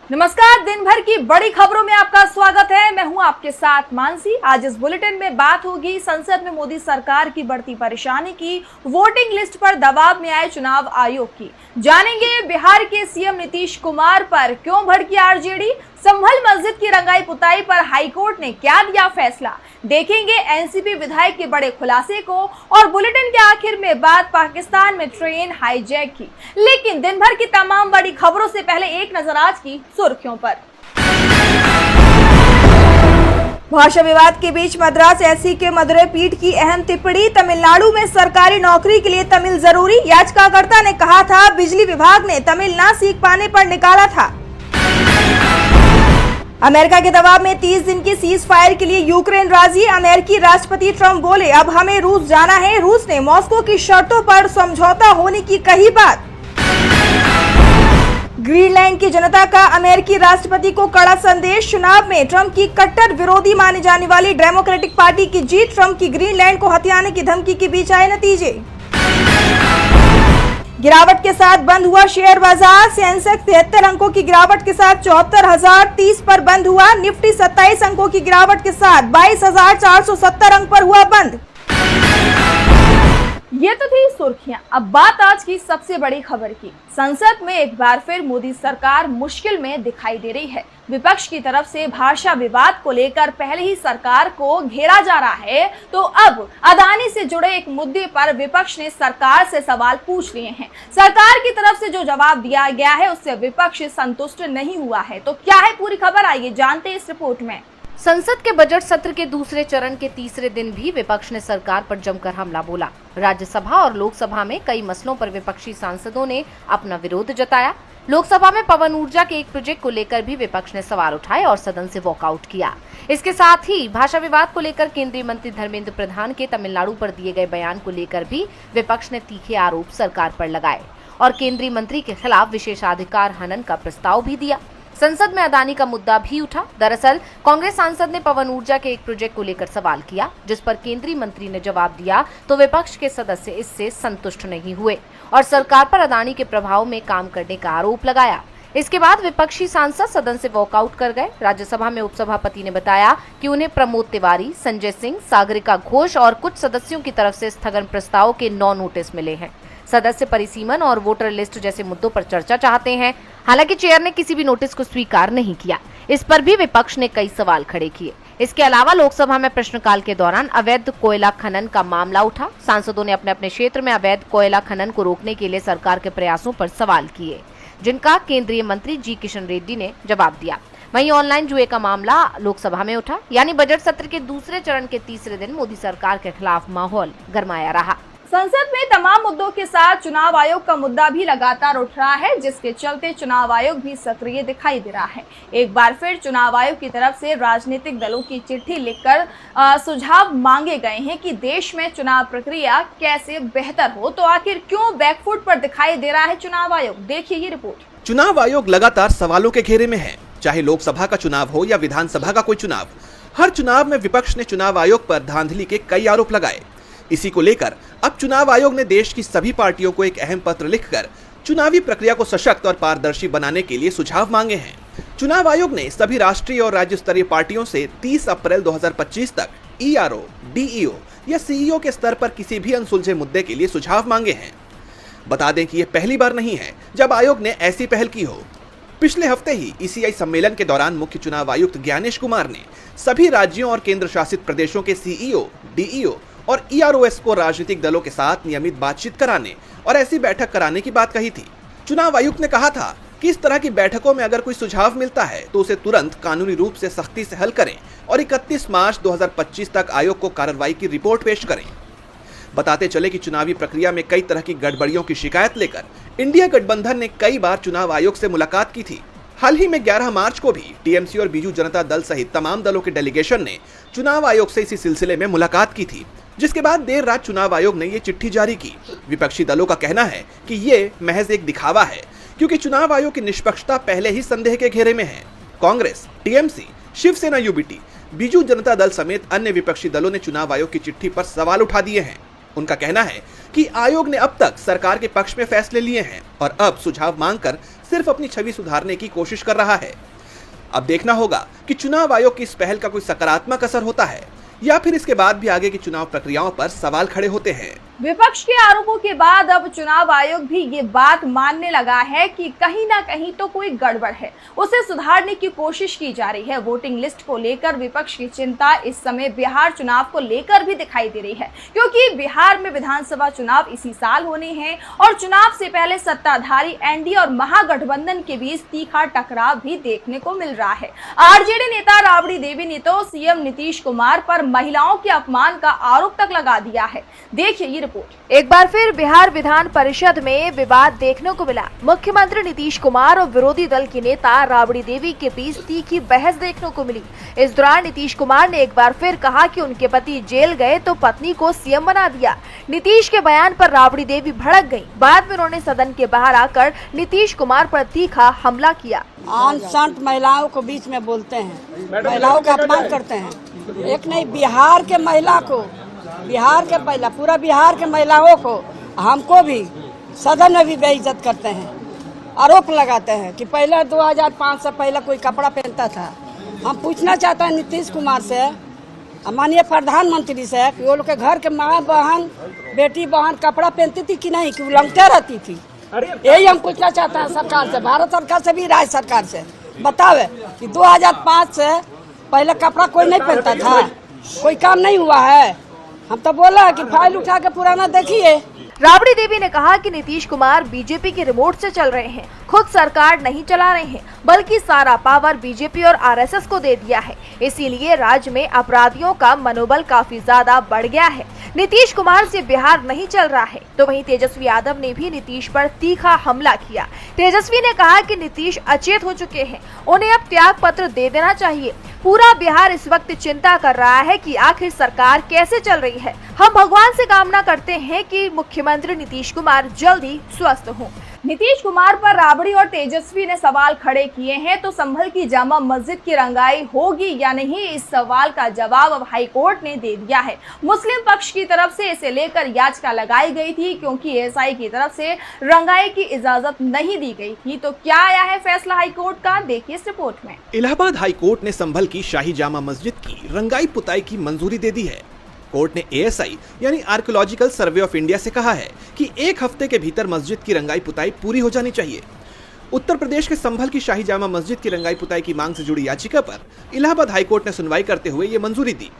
नमस्कार, दिन भर की बड़ी खबरों में आपका स्वागत है। मैं हूं आपके साथ मानसी। आज इस बुलेटिन में बात होगी संसद में मोदी सरकार की बढ़ती परेशानी की, वोटिंग लिस्ट पर दबाव में आए चुनाव आयोग की। जानेंगे बिहार के सीएम नीतीश कुमार पर क्यों भड़की आरजेडी, संभल मस्जिद की रंगाई पुताई पर हाईकोर्ट ने क्या दिया फैसला। देखेंगे एनसीपी विधायक के बड़े खुलासे को और बुलेटिन के आखिर में बात पाकिस्तान में ट्रेन हाईजैक की। लेकिन दिन भर की तमाम बड़ी खबरों से पहले एक नजर आज की सुर्खियों पर। भाषा विवाद के बीच मद्रास एससी के मदुरै पीठ की अहम टिप्पणी, तमिलनाडु में सरकारी नौकरी के लिए तमिल जरूरी। याचिकाकर्ता ने कहा था बिजली विभाग ने तमिल ना सीख पाने पर निकाला था। अमेरिका के दबाव में 30 दिन की सीज फायर के लिए यूक्रेन राजी। अमेरिकी राष्ट्रपति ट्रंप बोले अब हमें रूस जाना है। रूस ने मॉस्को की शर्तों पर समझौता होने की कही बात। ग्रीनलैंड की जनता का अमेरिकी राष्ट्रपति को कड़ा संदेश। चुनाव में ट्रंप की कट्टर विरोधी मानी जाने वाली डेमोक्रेटिक पार्टी की जीत। ट्रंप की ग्रीनलैंड को हथियाने की धमकी के बीच आए नतीजे। गिरावट के साथ बंद हुआ शेयर बाजार। सेंसेक्स 73 अंकों की गिरावट के साथ 74,030 पर बंद हुआ। निफ्टी 27 अंकों की गिरावट के साथ 22,470 अंक पर हुआ बंद। ये तो थी सुर्खियां। अब बात आज की सबसे बड़ी खबर की। संसद में एक बार फिर मोदी सरकार मुश्किल में दिखाई दे रही है। विपक्ष की तरफ से भाषा विवाद को लेकर पहले ही सरकार को घेरा जा रहा है, तो अब अदानी से जुड़े एक मुद्दे पर विपक्ष ने सरकार से सवाल पूछ लिए हैं। सरकार की तरफ से जो जवाब दिया गया है उससे विपक्ष संतुष्ट नहीं हुआ है। तो क्या है पूरी खबर, आइए जानते हैं इस रिपोर्ट में। संसद के बजट सत्र के दूसरे चरण के तीसरे दिन भी विपक्ष ने सरकार पर जमकर हमला बोला। राज्यसभा और लोकसभा में कई मसलों पर विपक्षी सांसदों ने अपना विरोध जताया। लोकसभा में पवन ऊर्जा के एक प्रोजेक्ट को लेकर भी विपक्ष ने सवाल उठाए और सदन से वॉकआउट किया। इसके साथ ही भाषा विवाद को लेकर केंद्रीय मंत्री धर्मेंद्र प्रधान के तमिलनाडु पर दिए गए बयान को लेकर भी विपक्ष ने तीखे आरोप सरकार पर लगाए और केंद्रीय मंत्री के खिलाफ विशेषाधिकार हनन का प्रस्ताव भी दिया। संसद में अदानी का मुद्दा भी उठा। दरअसल कांग्रेस सांसद ने पवन ऊर्जा के एक प्रोजेक्ट को लेकर सवाल किया, जिस पर केंद्रीय मंत्री ने जवाब दिया तो विपक्ष के सदस्य इससे संतुष्ट नहीं हुए और सरकार पर अदानी के प्रभाव में काम करने का आरोप लगाया। इसके बाद विपक्षी सांसद सदन से वॉकआउट कर गए। राज्यसभा में उपसभापति ने बताया कि उन्हें प्रमोद तिवारी, संजय सिंह, सागरिका घोष और कुछ सदस्यों की तरफ से स्थगन प्रस्ताव के 9 नोटिस मिले हैं। सदस्य परिसीमन और वोटर लिस्ट जैसे मुद्दों पर चर्चा चाहते हैं। हालांकि चेयर ने किसी भी नोटिस को स्वीकार नहीं किया। इस पर भी विपक्ष ने कई सवाल खड़े किए। इसके अलावा लोकसभा में प्रश्नकाल के दौरान अवैध कोयला खनन का मामला उठा। सांसदों ने अपने अपने क्षेत्र में अवैध कोयला खनन को रोकने के लिए सरकार के प्रयासों पर सवाल किए, जिनका केंद्रीय मंत्री जी किशन रेड्डी ने जवाब दिया। वहीं ऑनलाइन जुए का मामला लोकसभा में उठा। यानी बजट सत्र के दूसरे चरण के तीसरे दिन मोदी सरकार के खिलाफ माहौल गरमाया रहा। संसद में तमाम मुद्दों के साथ चुनाव आयोग का मुद्दा भी लगातार उठ रहा है, जिसके चलते चुनाव आयोग भी सक्रिय दिखाई दे रहा है। एक बार फिर चुनाव आयोग की तरफ से राजनीतिक दलों की चिट्ठी लिखकर सुझाव मांगे गए हैं कि देश में चुनाव प्रक्रिया कैसे बेहतर हो। तो आखिर क्यों बैकफुट पर दिखाई दे रहा है चुनाव आयोग, देखिए ये रिपोर्ट। चुनाव आयोग लगातार सवालों के घेरे में है, चाहे लोकसभा का चुनाव हो या विधानसभा का कोई चुनाव। हर चुनाव में विपक्ष ने चुनाव आयोग पर धांधली के कई आरोप लगाए। इसी को लेकर अब चुनाव आयोग ने देश की सभी पार्टियों को एक अहम पत्र लिखकर चुनावी प्रक्रिया को सशक्त और पारदर्शी बनाने के लिए सुझाव मांगे हैं। चुनाव आयोग ने सभी राष्ट्रीय और राज्य स्तरीय पार्टियों से 30 अप्रैल 2025 तक ईआरओ, डीईओ या सीईओ के स्तर पर किसी भी अनसुलझे मुद्दे के लिए सुझाव मांगे हैं। बता दें कि यह पहली बार नहीं है जब आयोग ने ऐसी पहल की हो। पिछले हफ्ते ही ईसीआई सम्मेलन के दौरान मुख्य चुनाव आयुक्त ज्ञानेश कुमार ने सभी राज्यों और केंद्र शासित प्रदेशों के सीईओ, डीईओ और ईआरओएस को राजनीतिक दलों के साथ नियमित बातचीत कराने और ऐसी बैठक कराने की बात कही थी। चुनाव आयुक्त ने कहा था कि इस तरह की बैठकों में अगर कोई सुझाव मिलता है तो उसे तुरंत कानूनी रूप से सख्ती से हल करें और 31 मार्च 2025 तक आयोग को कार्रवाई की रिपोर्ट पेश करें। बताते चले कि चुनावी प्रक्रिया में कई तरह की गड़बड़ियों की शिकायत लेकर इंडिया गठबंधन ने कई बार चुनाव आयोग से मुलाकात की थी। हाल ही में 11 मार्च को भी टीएमसी और बीजू जनता दल सहित तमाम दलों के डेलीगेशन ने चुनाव आयोग से इसी सिलसिले में मुलाकात की थी, जिसके बाद देर रात चुनाव आयोग ने ये चिट्ठी जारी की। विपक्षी दलों का कहना है कि ये महज एक दिखावा है, क्योंकि चुनाव आयोग की निष्पक्षता पहले ही संदेह के घेरे में है। कांग्रेस, टीएमसी, शिवसेना यूबीटी, बीजू जनता दल समेत अन्य विपक्षी दलों ने चुनाव आयोग की चिट्ठी पर सवाल उठा दिए हैं। उनका कहना है कि आयोग ने अब तक सरकार के पक्ष में फैसले लिए हैं और अब सुझाव मांगकर सिर्फ अपनी छवि सुधारने की कोशिश कर रहा है। अब देखना होगा कि चुनाव आयोग की इस पहल का कोई सकारात्मक असर होता है या फिर इसके बाद भी आगे की चुनाव प्रक्रियाओं पर सवाल खड़े होते हैं। विपक्ष के आरोपों के बाद अब चुनाव आयोग भी ये बात मानने लगा है कि कहीं ना कहीं तो कोई गड़बड़ है, उसे सुधारने की कोशिश की जा रही है। वोटिंग लिस्ट को लेकर विपक्ष की चिंता इस समय बिहार चुनाव को लेकर भी दिखाई दे रही है, क्योंकि बिहार में विधानसभा चुनाव इसी साल होने हैं और चुनाव से पहले सत्ताधारी एनडीए और महागठबंधन के बीच तीखा टकराव भी देखने को मिल रहा है। आरजेडी नेता राबड़ी देवी ने तो सीएम नीतीश कुमार पर महिलाओं के अपमान का आरोप तक लगा दिया है। देखिए ये रिपोर्ट। एक बार फिर बिहार विधान परिषद में विवाद देखने को मिला। मुख्यमंत्री नीतीश कुमार और विरोधी दल की नेता राबड़ी देवी के बीच तीखी बहस देखने को मिली। इस दौरान नीतीश कुमार ने एक बार फिर कहा कि उनके पति जेल गए तो पत्नी को सीएम बना दिया। नीतीश के बयान पर राबड़ी देवी भड़क गयी। बाद में उन्होंने सदन के बाहर आकर नीतीश कुमार पर तीखा हमला किया। अनसंट महिलाओं को बीच में बोलते हैं, महिलाओं का अपमान करते हैं। एक नहीं, बिहार के महिला को, बिहार के महिला, पूरा बिहार के महिलाओं को, हमको भी सदन में भी बेइज्जत करते हैं, आरोप लगाते हैं कि पहले 2005 से पहले कोई कपड़ा पहनता था। हम पूछना चाहते हैं नीतीश कुमार से, माननीय प्रधानमंत्री से, कि वो लोग के घर के माँ बहन, बेटी बहन कपड़ा पहनती थी कि नहीं, कि उलंगते रहती थी। यही हम पूछना चाहते हैं सरकार से, भारत सरकार से भी, राज्य सरकार से। बतावे कि 2005 से पहले कपड़ा कोई नहीं पहनता था, कोई काम नहीं हुआ है। हम तो बोला कि फाइल उठा के पुराना देखिए। राबड़ी देवी ने कहा कि नीतीश कुमार बीजेपी के रिमोट से चल रहे हैं, खुद सरकार नहीं चला रहे हैं, बल्कि सारा पावर बीजेपी और आरएसएस को दे दिया है। इसीलिए राज्य में अपराधियों का मनोबल काफी ज्यादा बढ़ गया है। नीतीश कुमार से बिहार नहीं चल रहा है। तो वहीं तेजस्वी यादव ने भी नीतीश पर तीखा हमला किया। तेजस्वी ने कहा कि नीतीश अचेत हो चुके हैं, उन्हें अब त्याग पत्र दे देना चाहिए। पूरा बिहार इस वक्त चिंता कर रहा है कि आखिर सरकार कैसे चल रही है। हम भगवान से कामना करते हैं कि मुख्यमंत्री नीतीश कुमार जल्दी स्वस्थ हों। नीतीश कुमार पर राबड़ी और तेजस्वी ने सवाल खड़े किए हैं, तो संभल की जामा मस्जिद की रंगाई होगी या नहीं, इस सवाल का जवाब अब हाईकोर्ट ने दे दिया है। मुस्लिम पक्ष की तरफ से इसे लेकर याचिका लगाई गई थी, क्योंकि एएसआई की तरफ से रंगाई की इजाजत नहीं दी गई थी। तो क्या आया है फैसला हाईकोर्ट का, देखिए इस रिपोर्ट में। इलाहाबाद हाईकोर्ट ने संभल की शाही जामा मस्जिद की रंगाई पुताई की मंजूरी दे दी है। कोर्ट ने एएसआई यानी आर्कियोलॉजिकल सर्वे ऑफ इंडिया से कहा है कि 1 हफ्ते के भीतर मस्जिद की रंगाई पुताई पूरी हो जानी चाहिए। उत्तर प्रदेश के संभल की शाही जामा मस्जिद की रंगाई पुताई की मांग से जुड़ी याचिका पर इलाहाबाद हाईकोर्ट ने सुनवाई करते हुए ये मंजूरी दी।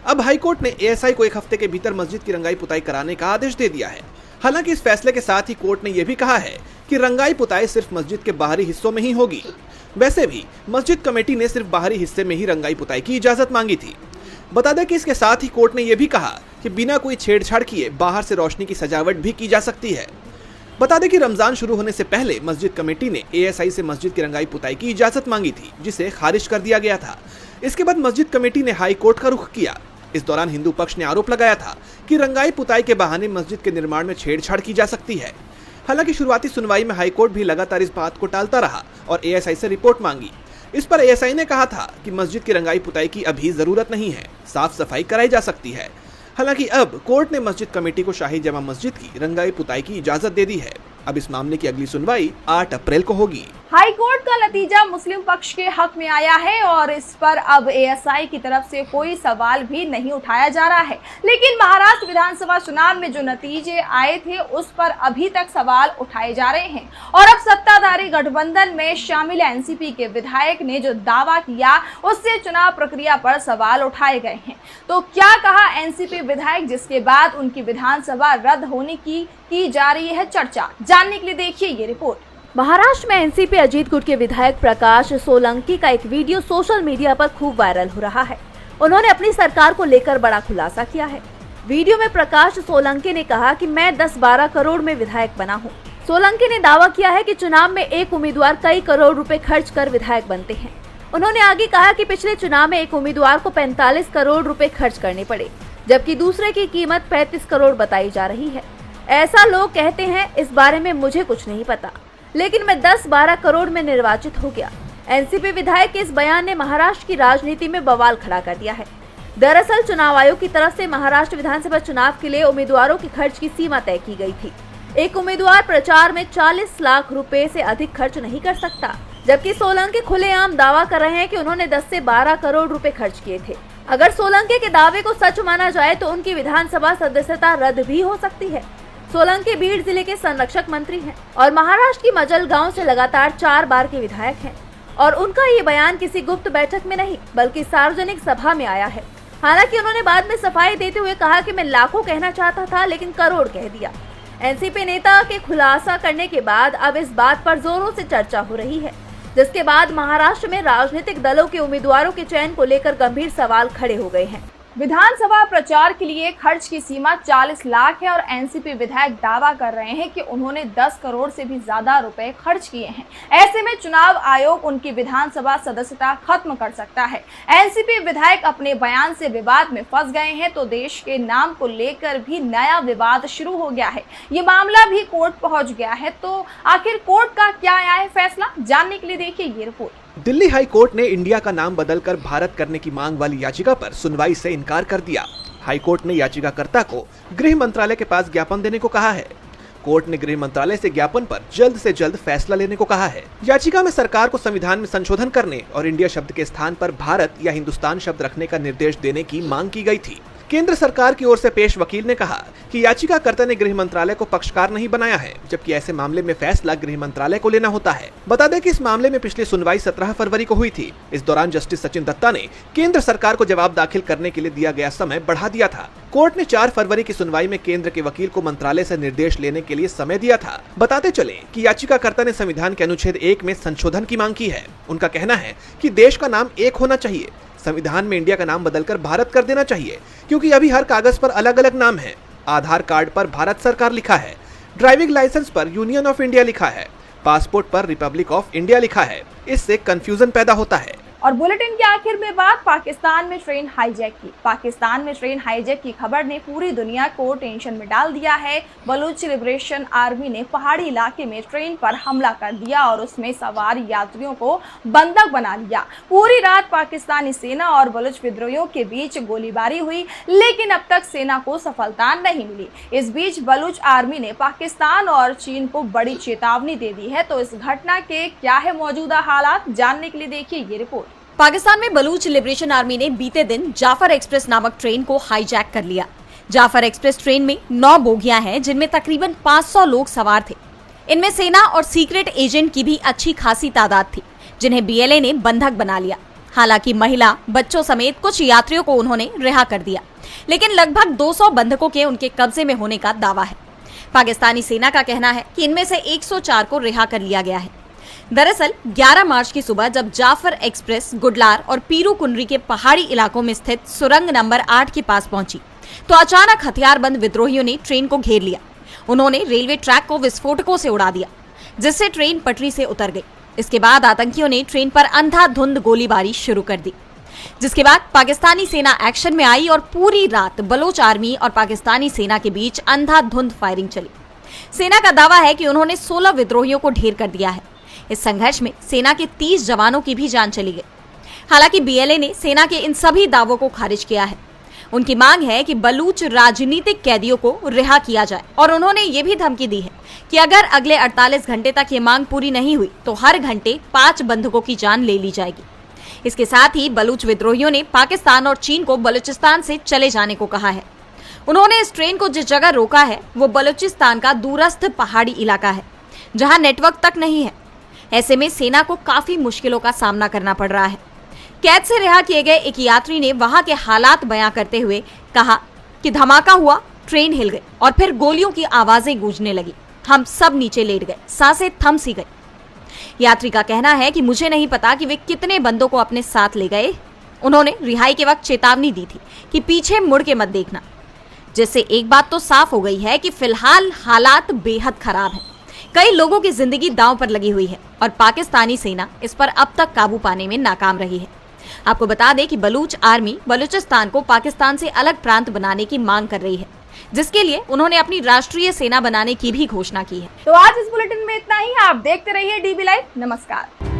अब हाईकोर्ट ने एएसआई को 1 हफ्ते के भीतर मस्जिद की रंगाई पुताई कराने का आदेश दे दिया है। हालांकि इस फैसले के साथ ही कोर्ट ने यह भी कहा है कि रंगाई पुताई सिर्फ मस्जिद के बाहरी हिस्सों में ही होगी। वैसे भी मस्जिद कमेटी ने सिर्फ बाहरी हिस्से में ही रंगाई पुताई की इजाजत मांगी थी। बता दें कि इसके साथ ही कोर्ट ने यह भी कहा कि बिना कोई छेड़छाड़ किए बाहर से रोशनी की सजावट भी की जा सकती है। बता दें कि रमजान शुरू होने से पहले मस्जिद कमेटी ने एएसआई से मस्जिद की रंगाई पुताई की इजाजत मांगी थी, जिसे खारिज कर दिया गया था। इसके बाद मस्जिद कमेटी ने हाई कोर्ट का रुख किया। इस दौरान हिंदू पक्ष ने आरोप लगाया था कि रंगाई पुताई के बहाने मस्जिद के निर्माण में छेड़छाड़ की जा सकती है। हालांकि शुरुआती सुनवाई में हाईकोर्ट भी लगातार इस बात को टालता रहा और एएसआई से रिपोर्ट मांगी। इस पर एएसआई ने कहा था कि मस्जिद की रंगाई पुताई की अभी जरूरत नहीं है, साफ सफाई कराई जा सकती है। हालांकि अब कोर्ट ने मस्जिद कमेटी को शाही जामा मस्जिद की रंगाई पुताई की इजाजत दे दी है। अब इस मामले की अगली सुनवाई 8 अप्रैल को होगी। हाई कोर्ट का नतीजा मुस्लिम पक्ष के हक में आया है और इस पर अब एएसआई की तरफ से कोई सवाल भी नहीं उठाया जा रहा है। लेकिन महाराष्ट्र विधानसभा चुनाव में जो नतीजे आए थे उस पर अभी तक सवाल उठाए जा रहे हैं और अब सत्ताधारी गठबंधन में शामिल एनसीपी के विधायक ने जो दावा किया उससे चुनाव प्रक्रिया पर सवाल उठाए गए हैं। तो क्या कहा एनसीपी विधायक, जिसके बाद उनकी विधानसभा रद्द होने की जा रही है चर्चा, जानने के लिए देखिए ये रिपोर्ट। महाराष्ट्र में एनसीपी अजीत गुट के विधायक प्रकाश सोलंकी का एक वीडियो सोशल मीडिया पर खूब वायरल हो रहा है। उन्होंने अपनी सरकार को लेकर बड़ा खुलासा किया है। वीडियो में प्रकाश सोलंकी ने कहा कि मैं 10-12 करोड़ में विधायक बना हूं। सोलंकी ने दावा किया है कि चुनाव में एक उम्मीदवार कई करोड़ रुपए खर्च कर विधायक बनते हैं। उन्होंने आगे कहा कि पिछले चुनाव में एक उम्मीदवार को 45 करोड़ रुपए खर्च करने पड़े, जबकि दूसरे की कीमत 35 करोड़ बताई जा रही है। ऐसा लोग कहते हैं, इस बारे में मुझे कुछ नहीं पता, लेकिन मैं 10-12 करोड़ में निर्वाचित हो गया। एनसीपी विधायक के इस बयान ने महाराष्ट्र की राजनीति में बवाल खड़ा कर दिया है। दरअसल चुनाव आयोग की तरफ से महाराष्ट्र विधानसभा चुनाव के लिए उम्मीदवारों के खर्च की सीमा तय की गई थी। एक उम्मीदवार प्रचार में 40 लाख रुपए से अधिक खर्च नहीं कर सकता, जबकि सोलंकी खुलेआम दावा कर रहे हैं कि उन्होंने 10 से 12 करोड़ रुपए खर्च किए थे। अगर सोलंकी के दावे को सच माना जाए तो उनकी विधानसभा सदस्यता रद्द भी हो सकती है। सोलंकी बीड़ जिले के संरक्षक मंत्री हैं और महाराष्ट्र की मजलगांव से लगातार 4 बार के विधायक हैं और उनका ये बयान किसी गुप्त बैठक में नहीं बल्कि सार्वजनिक सभा में आया है। हालांकि उन्होंने बाद में सफाई देते हुए कहा कि मैं लाखों कहना चाहता था लेकिन करोड़ कह दिया। एनसीपी नेता के खुलासा करने के बाद अब इस बात पर जोरों से चर्चा हो रही है, जिसके बाद महाराष्ट्र में राजनीतिक दलों के उम्मीदवारों के चयन को लेकर गंभीर सवाल खड़े हो गए हैं। विधानसभा प्रचार के लिए खर्च की सीमा 40 लाख है और एनसीपी विधायक दावा कर रहे हैं कि उन्होंने 10 करोड़ से भी ज्यादा रुपए खर्च किए हैं। ऐसे में चुनाव आयोग उनकी विधानसभा सदस्यता खत्म कर सकता है। एनसीपी विधायक अपने बयान से विवाद में फंस गए हैं तो देश के नाम को लेकर भी नया विवाद शुरू हो गया है। ये मामला भी कोर्ट पहुंच गया है, तो आखिर कोर्ट का क्या आया है फैसला, जानने के लिए देखिए ये रिपोर्ट। दिल्ली हाई कोर्ट ने इंडिया का नाम बदलकर भारत करने की मांग वाली याचिका पर सुनवाई से इनकार कर दिया। हाई कोर्ट ने याचिकाकर्ता को गृह मंत्रालय के पास ज्ञापन देने को कहा है। कोर्ट ने गृह मंत्रालय से ज्ञापन पर जल्द से जल्द फैसला लेने को कहा है। याचिका में सरकार को संविधान में संशोधन करने और इंडिया शब्द के स्थान पर भारत या हिंदुस्तान शब्द रखने का निर्देश देने की मांग की गई थी। केंद्र सरकार की ओर से पेश वकील ने कहा कि याचिकाकर्ता ने गृह मंत्रालय को पक्षकार नहीं बनाया है, जबकि ऐसे मामले में फैसला गृह मंत्रालय को लेना होता है। बता दें कि इस मामले में पिछली सुनवाई 17 फरवरी को हुई थी। इस दौरान जस्टिस सचिन दत्ता ने केंद्र सरकार को जवाब दाखिल करने के लिए दिया गया समय बढ़ा दिया था। कोर्ट ने 4 फरवरी की सुनवाई में केंद्र के वकील को मंत्रालय से निर्देश लेने के लिए समय दिया था। बताते चले कि याचिकाकर्ता ने संविधान के अनुच्छेद 1 में संशोधन की मांग की है। उनका कहना है कि देश का नाम एक होना चाहिए, संविधान में इंडिया का नाम बदलकर भारत कर देना चाहिए, क्योंकि अभी हर कागज पर अलग अलग नाम है। आधार कार्ड पर भारत सरकार लिखा है, ड्राइविंग लाइसेंस पर यूनियन ऑफ इंडिया लिखा है, पासपोर्ट पर रिपब्लिक ऑफ इंडिया लिखा है। इससे कंफ्यूजन पैदा होता है। और बुलेटिन के आखिर में बात पाकिस्तान में ट्रेन हाईजैक की। पाकिस्तान में ट्रेन हाईजैक की खबर ने पूरी दुनिया को टेंशन में डाल दिया है। बलूच लिबरेशन आर्मी ने पहाड़ी इलाके में ट्रेन पर हमला कर दिया और उसमें सवार यात्रियों को बंधक बना लिया। पूरी रात पाकिस्तानी सेना और बलूच विद्रोहियों के बीच गोलीबारी हुई, लेकिन अब तक सेना को सफलता नहीं मिली। इस बीच बलूच आर्मी ने पाकिस्तान और चीन को बड़ी चेतावनी दे दी है। तो इस घटना के क्या है मौजूदा हालात, जानने के लिए देखिए ये रिपोर्ट। पाकिस्तान में बलूच लिबरेशन आर्मी ने बीते दिन जाफर एक्सप्रेस नामक ट्रेन को हाईजैक कर लिया। जाफर एक्सप्रेस ट्रेन में 9 बोगियां हैं, जिनमें तकरीबन 500 लोग सवार थे। इनमें सेना और सीक्रेट एजेंट की भी अच्छी खासी तादाद थी, जिन्हें बीएलए ने बंधक बना लिया। हालांकि महिला, बच्चों समेत कुछ यात्रियों को उन्होंने रिहा कर दिया, लेकिन लगभग 200 बंधकों के उनके कब्जे में होने का दावा है। पाकिस्तानी सेना का कहना है कि इनमें से 104 को रिहा कर लिया गया है। दरअसल 11 मार्च की सुबह जब जाफर एक्सप्रेस गुडलार और पीरू कुनरी के पहाड़ी इलाकों में स्थित सुरंग नंबर 8 के पास पहुंची तो अचानक हथियारबंद विद्रोहियों ने ट्रेन को घेर लिया। उन्होंने रेलवे ट्रैक को विस्फोटकों से उड़ा दिया, जिससे ट्रेन पटरी से उतर गई। इसके बाद आतंकियों ने ट्रेन पर अंधाधुंध गोलीबारी शुरू कर दी, जिसके बाद पाकिस्तानी सेना एक्शन में आई और पूरी रात बलोच आर्मी और पाकिस्तानी सेना के बीच अंधाधुंध फायरिंग चली। सेना का दावा है कि उन्होंने 16 विद्रोहियों को ढेर कर दिया है। इस संघर्ष में सेना के 30 जवानों की भी जान चली गई। हालांकि बीएलए ने सेना के इन सभी दावों को खारिज किया है। उनकी मांग है कि बलूच राजनीतिक कैदियों को रिहा किया जाए और उन्होंने ये भी धमकी दी है कि अगर अगले 48 घंटे तक ये मांग पूरी नहीं हुई तो हर घंटे 5 बंधकों की जान ले ली जाएगी। इसके साथ ही बलूच विद्रोहियों ने पाकिस्तान और चीन को बलूचिस्तान से चले जाने को कहा है। उन्होंने इस ट्रेन को जिस जगह रोका है वो बलूचिस्तान का दूरस्थ पहाड़ी इलाका है, जहां नेटवर्क तक नहीं है। ऐसे में सेना को काफी मुश्किलों का सामना करना पड़ रहा है। कैद से रिहा किए गए एक यात्री ने वहां के हालात बयां करते हुए कहा कि धमाका हुआ, ट्रेन हिल गई और फिर गोलियों की आवाजें गूंजने लगी। हम सब नीचे लेट गए, सांसें थम सी गई। यात्री का कहना है कि मुझे नहीं पता कि वे कितने बंदों को अपने साथ ले गए। उन्होंने रिहाई के वक्त चेतावनी दी थी कि पीछे मुड़ के मत देखना, जिससे एक बात तो साफ हो गई है कि फिलहाल हालात बेहद खराब हैं। कई लोगों की जिंदगी दांव पर लगी हुई है और पाकिस्तानी सेना इस पर अब तक काबू पाने में नाकाम रही है। आपको बता दें कि बलूच आर्मी बलूचिस्तान को पाकिस्तान से अलग प्रांत बनाने की मांग कर रही है, जिसके लिए उन्होंने अपनी राष्ट्रीय सेना बनाने की भी घोषणा की है। तो आज इस बुलेटिन में इतना ही। आप देखते रहिए डीबी लाइव। नमस्कार।